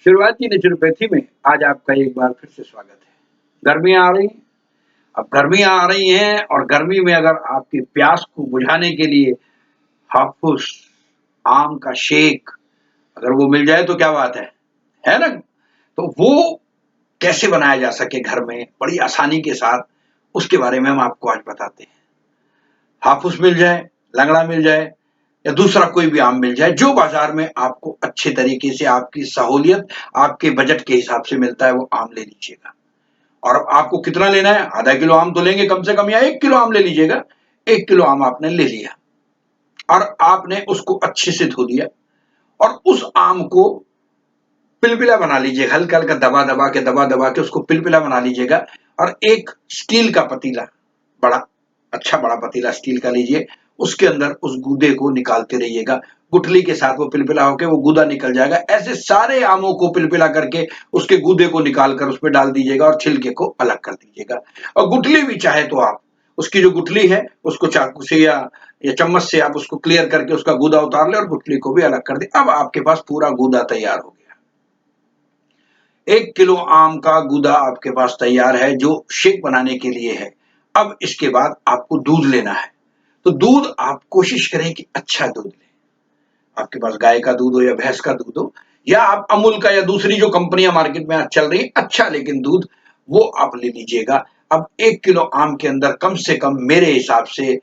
शुरुआत की नेचुरोपैथी में आज आपका एक बार फिर से स्वागत है। गर्मियाँ आ रही हैं, अब गर्मियाँ आ रही हैं और गर्मी में अगर आपकी प्यास को बुझाने के लिए हाफूस, आम का शेक अगर वो मिल जाए तो क्या बात है ना? तो वो कैसे बनाया जा सके घर में बड़ी आसानी के साथ, उसके बारे में हम आपको आज बताते हैं। हाफूस मिल जाए, लंगड़ा मिल जाए या दूसरा कोई भी आम मिल जाए, जो बाजार में आपको अच्छे तरीके से आपकी सहूलियत, आपके बजट के हिसाब से मिलता है, वो आम ले लीजिएगा। और अब आपको कितना लेना है? आधा किलो आम तो लेंगे कम से कम, या 1 किलो आम ले लीजिएगा। 1 किलो आम आपने ले लिया और आपने उसको अच्छे से धो दिया और उस आम को पिलपिला बना लीजिएगा, हल्का-हल्का दबा-दबा के उसको पिलपिला बना लीजिएगा। और एक स्टील का पतीला, बड़ा अच्छा बड़ा पतीला स्टील का लीजिए, उसके अंदर उस गूदे को निकालते रहिएगा। गुठली के साथ वो पिलपिला होके वो गूदा निकल जाएगा। ऐसे सारे आमों को पिलपिला करके उसके गूदे को निकाल कर उसमें डाल दीजिएगा और छिलके को अलग कर दीजिएगा। और गुठली भी चाहे तो आप उसकी जो गुठली है उसको चाकू से या चम्मच से आप उसको क्लियर करके उसका गूदा उतार लें और गुठली को भी अलग कर दें। अब आपके पास पूरा गूदा तैयार हो गया। 1 किलो आम का गूदा आपके पास तैयार है, जो शेक बनाने के लिए है। अब इसके बाद आपको दूध लेना है। तो दूध आप कोशिश करें कि अच्छा दूध लें। आपके पास गाय का दूध हो या भैंस का दूध हो, या आप अमूल का या दूसरी जो कंपनियां मार्केट में आज चल रही है, अच्छा लेकिन दूध, वो आप ले लीजिएगा। अब 1 किलो आम के अंदर कम से कम मेरे हिसाब से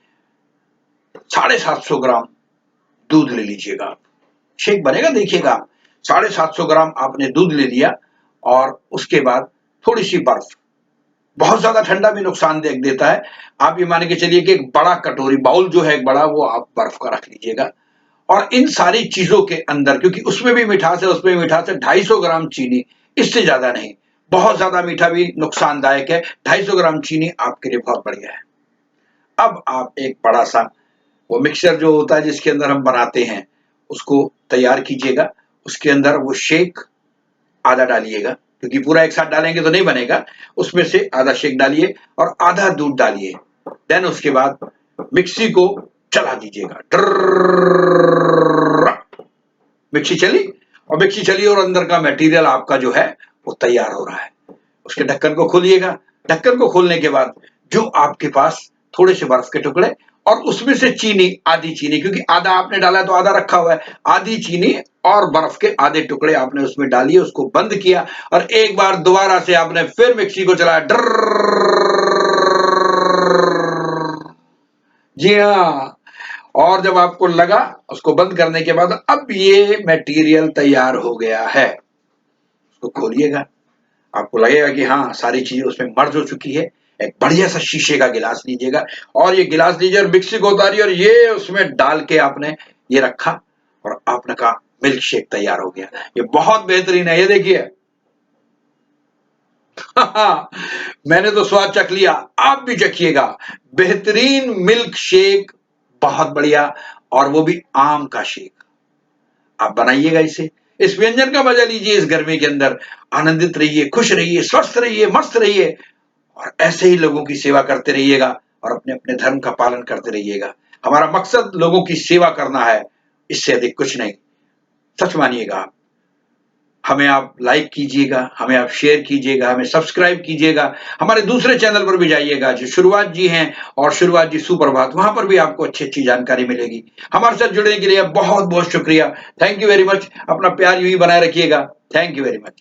750 ग्राम दूध ले लीजिएगा आप। शेक बनेगा देखिएगा आप। 750 ग्राम आपने दूध ले लिया और उसके बाद थोड़ी सी बर्फ। बहुत ज्यादा ठंडा भी नुकसान देता है। आप ये मान के चलिए कि एक बड़ा कटोरी बाउल जो है एक बड़ा, वो आप बर्फ का रख लीजिएगा। और इन सारी चीजों के अंदर, क्योंकि उसमें भी मिठास है उसमें भी मिठास है, 250 ग्राम चीनी, इससे ज्यादा नहीं। बहुत ज्यादा मीठा भी नुकसानदायक है। 250 ग्राम चीनी आपके लिए बहुत बढ़िया है। अब आप एक बड़ा सा वो मिक्सचर जो होता है जिसके अंदर हम बनाते हैं, उसको तैयार कीजिएगा। उसके अंदर वो शेक आधा डालिएगा, क्योंकि पूरा एक साथ डालेंगे तो नहीं बनेगा। उसमें से आधा शेक डालिए और आधा दूध डालिए। देन उसके बाद मिक्सी को चला दीजिएगा। मिक्सी चली और अंदर का मटेरियल आपका जो है वो तैयार हो रहा है। उसके ढक्कन को खोलिएगा। ढक्कन को खोलने के बाद जो आपके पास थोड़े से बर्फ के टुकड़े और उसमें से चीनी, आधी चीनी, क्योंकि आधा आपने डाला तो आधा रखा हुआ है, आधी चीनी और बर्फ के आधे टुकड़े आपने उसमें डालिए। उसको बंद किया और एक बार दोबारा से आपने फिर मिक्सी को चलाया। जी हाँ। और जब आपको लगा, उसको बंद करने के बाद अब ये मटेरियल तैयार हो गया है, उसको खोलिएगा। आपको लगेगा कि हाँ सारी चीजें उसमें मर्ज हो चुकी है। एक बढ़िया सा शीशे का गिलास लीजिएगा और ये गिलास लीजिए और मिक्सी को उतारिए और ये उसमें डाल के आपने ये रखा और आपने कहा मिल्क शेक तैयार हो गया। ये बहुत बेहतरीन है, ये देखिए। मैंने तो स्वाद चख लिया, आप भी चखिएगा। बेहतरीन मिल्क शेक, बहुत बढ़िया, और वो भी आम का शेक। आप बनाइएगा इसे, इस व्यंजन का मजा लीजिए इस गर्मी के अंदर। आनंदित रहिए, खुश रहिए, स्वस्थ रहिए, मस्त रहिए और ऐसे ही लोगों की सेवा करते रहिएगा और अपने अपने धर्म का पालन करते रहिएगा। हमारा मकसद लोगों की सेवा करना है, इससे अधिक कुछ नहीं। सच मानिएगा आप। हमें आप लाइक कीजिएगा, हमें आप शेयर कीजिएगा, हमें सब्सक्राइब कीजिएगा। हमारे दूसरे चैनल पर भी जाइएगा जो शुरुआत जी हैं, और शुरुआत जी सुप्रभात, वहां पर भी आपको अच्छी जानकारी मिलेगी। हमारे साथ जुड़ने के लिए बहुत बहुत शुक्रिया। Thank you very much. अपना प्यार यूं ही बनाए रखिएगा। Thank you very much.